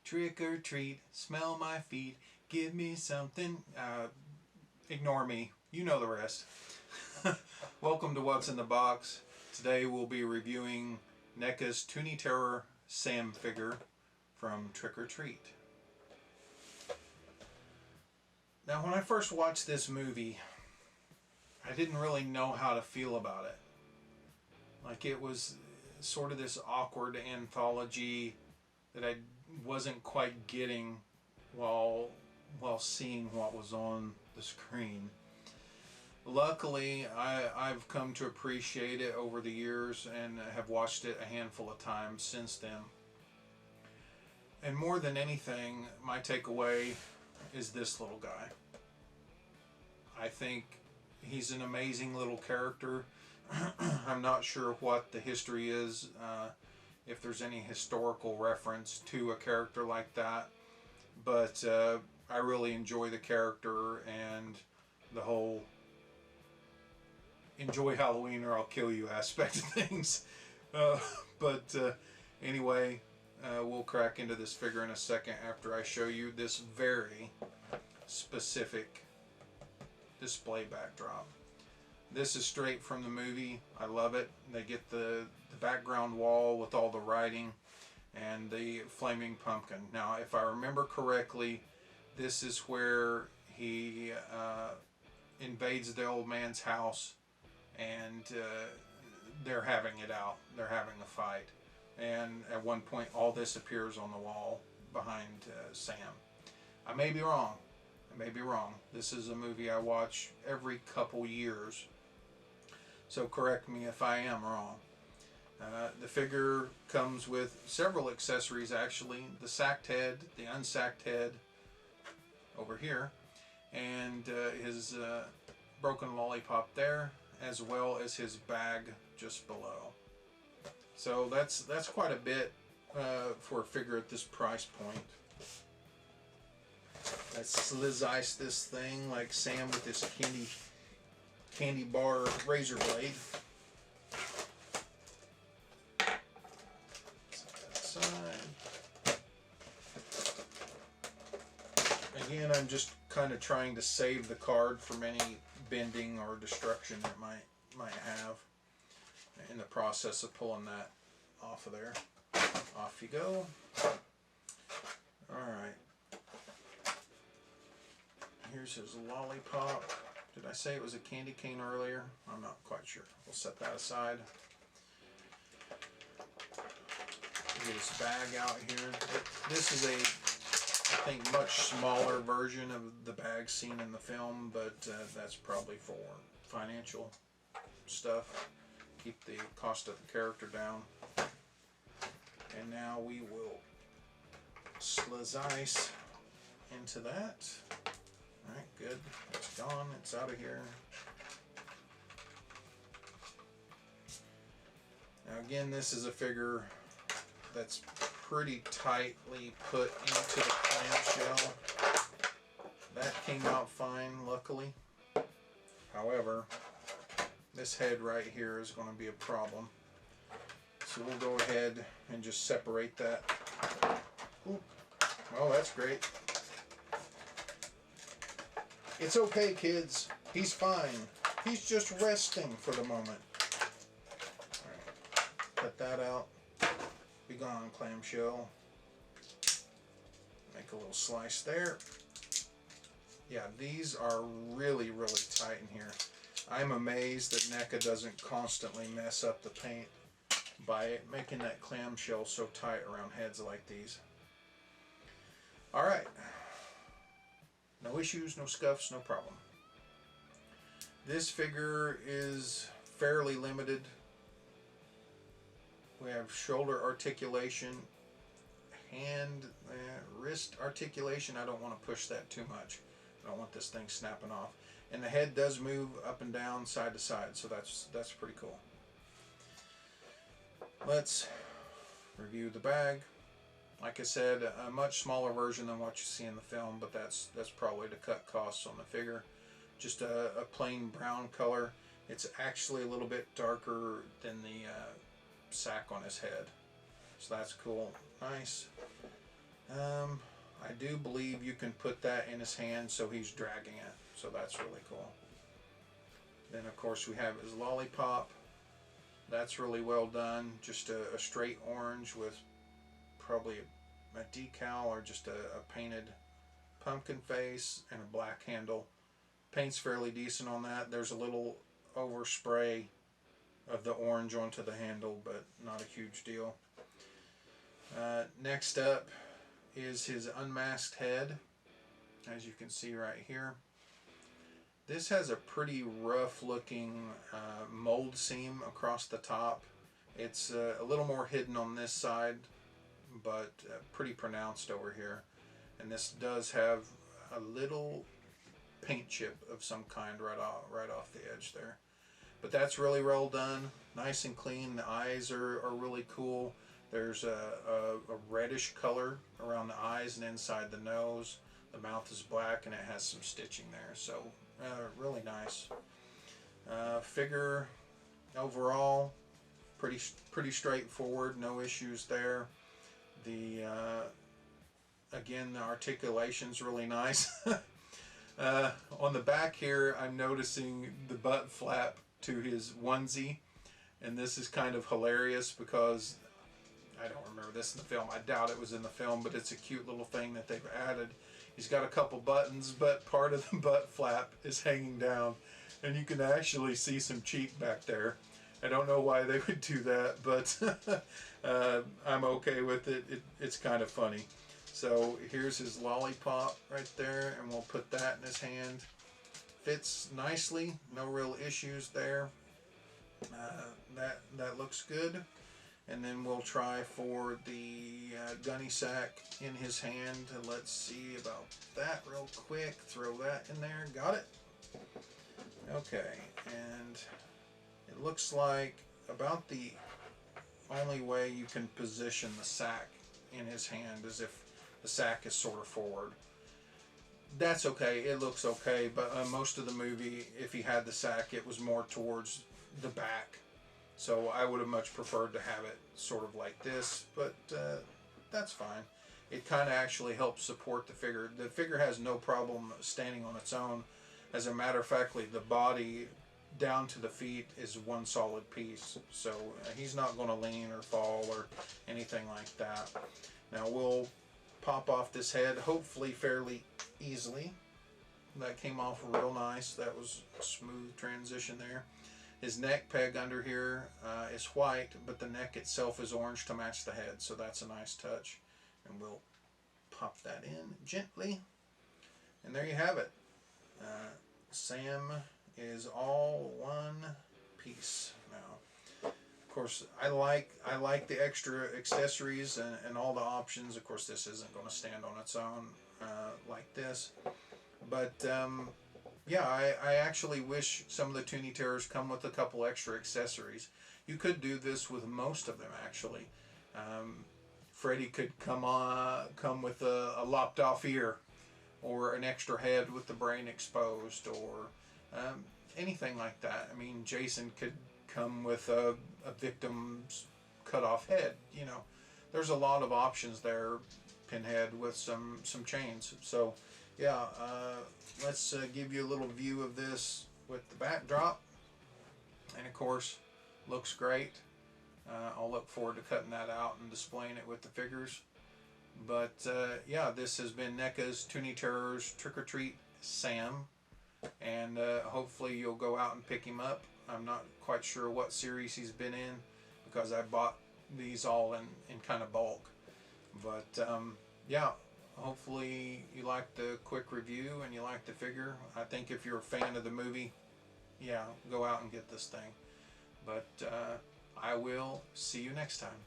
Trick or treat, smell my feet, give me something. Ignore me. You know the rest. Welcome to What's in the Box. Today we'll be reviewing Neca's Toony Terror Sam figure from Trick or Treat. Now, when I first watched this movie, I didn't really know how to feel about it. Like, it was sort of this awkward anthology that I wasn't quite getting while seeing what was on the screen. Luckily, I've come to appreciate it over the years and have watched it a handful of times since then. And more than anything, my takeaway is this little guy. I think he's an amazing little character. I'm not sure what the history is, if there's any historical reference to a character like that, but I really enjoy the character and the whole enjoy Halloween or I'll kill you aspect of things. Anyway, we'll crack into this figure in a second after I show you this very specific display backdrop. This is straight from the movie. I love it. They get the background wall with all the writing and the flaming pumpkin. Now, if I remember correctly, this is where he invades the old man's house and they're having it out. They're having a fight. And at one point, all this appears on the wall behind Sam. I may be wrong. I may be wrong. This is a movie I watch every couple years, so correct me if I am wrong. The figure comes with several accessories, actually. The sacked head, the unsacked head over here, and his broken lollipop there, as well as his bag just below. So that's quite a bit for a figure at this price point. Let's sliz ice this thing like Sam with this candy bar razor blade. Set that aside. Again, I'm just kind of trying to save the card from any bending or destruction it might have in the process of pulling that off of there. Off you go. Alright. Here's his lollipop. Did I say it was a candy cane earlier? I'm not quite sure. We'll set that aside. Get his bag out here. This is a, I think, much smaller version of the bag seen in the film, but that's probably for financial stuff. Keep the cost of the character down. And now we will sliz ice into that. Alright, good. It's gone. It's out of here. Now again, this is a figure that's pretty tightly put into the clamshell. That came out fine, luckily. However, this head right here is going to be a problem. So we'll go ahead and just separate that. Ooh. Well, that's great. It's okay, kids. He's fine. He's just resting for the moment. Alright. Cut that out. Be gone, clamshell. Make a little slice there. Yeah, these are really, really tight in here. I'm amazed that Neca doesn't constantly mess up the paint by making that clamshell so tight around heads like these. Alright. No issues, no scuffs, no problem. This figure is fairly limited. We have shoulder articulation, hand, wrist articulation. I don't want to push that too much. I don't want this thing snapping off. And the head does move up and down, side to side, so that's pretty cool. Let's review the bag. Like I said, a much smaller version than what you see in the film, but that's probably to cut costs on the figure. Just a plain brown color. It's actually a little bit darker than the sack on his head. So that's cool. Nice. I do believe you can put that in his hand so he's dragging it. So that's really cool. Then of course we have his lollipop. That's really well done. Just a straight orange with probably a decal or just a painted pumpkin face and a black handle. Paint's fairly decent on that. There's a little overspray of the orange onto the handle, but not a huge deal. Next up is his unmasked head, as you can see right here. This has a pretty rough looking mold seam across the top. It's a little more hidden on this side, but pretty pronounced over here. And this does have a little paint chip of some kind right off the edge there. But that's really well done, nice and clean. The eyes are really cool. There's a reddish color around the eyes and inside the nose. The mouth is black and it has some stitching there, so really nice. Figure overall pretty straightforward, no issues there. The again, the articulation's really nice. On the back here, I'm noticing the butt flap to his onesie, and this is kind of hilarious because I don't remember this in the film. I doubt it was in the film, but it's a cute little thing that they've added. He's got a couple buttons, but part of the butt flap is hanging down, and you can actually see some cheek back there. I don't know why they would do that, but I'm okay with it. It's kind of funny. So here's his lollipop right there, and we'll put that in his hand. Fits nicely, no real issues there. That looks good. And then we'll try for the gunny sack in his hand. Let's see about that real quick. Throw that in there. Got it? Okay, and it looks like about the only way you can position the sack in his hand is if the sack is sort of forward. That's okay, it looks okay, but most of the movie, if he had the sack, it was more towards the back. So I would have much preferred to have it sort of like this, but that's fine. It kind of actually helps support the figure. The figure has no problem standing on its own. As a matter of fact, the body down to the feet is one solid piece. So he's not going to lean or fall or anything like that. Now we'll pop off this head, hopefully fairly easily. That came off real nice. That was a smooth transition there. His neck peg under here is white, but the neck itself is orange to match the head, so that's a nice touch. And we'll pop that in gently. And there you have it. Sam is all one piece now. Of course, I like the extra accessories and all the options. Of course, this isn't going to stand on its own like this. But yeah, I actually wish some of the Toony Terrors come with a couple extra accessories. You could do this with most of them, actually. Freddy could come with a lopped off ear, or an extra head with the brain exposed, or anything like that. I mean, Jason could come with a victim's cut off head. You know, there's a lot of options there. Pinhead with some chains. So yeah, let's give you a little view of this with the backdrop, and of course looks great. I'll look forward to cutting that out and displaying it with the figures. But yeah, this has been Neca's Toony Terrors Trick or Treat Sam, and hopefully you'll go out and pick him up. I'm not quite sure what series he's been in because I bought these all in kind of bulk. But yeah, hopefully you like the quick review and you like the figure. I think if you're a fan of the movie, yeah, go out and get this thing. But I will see you next time.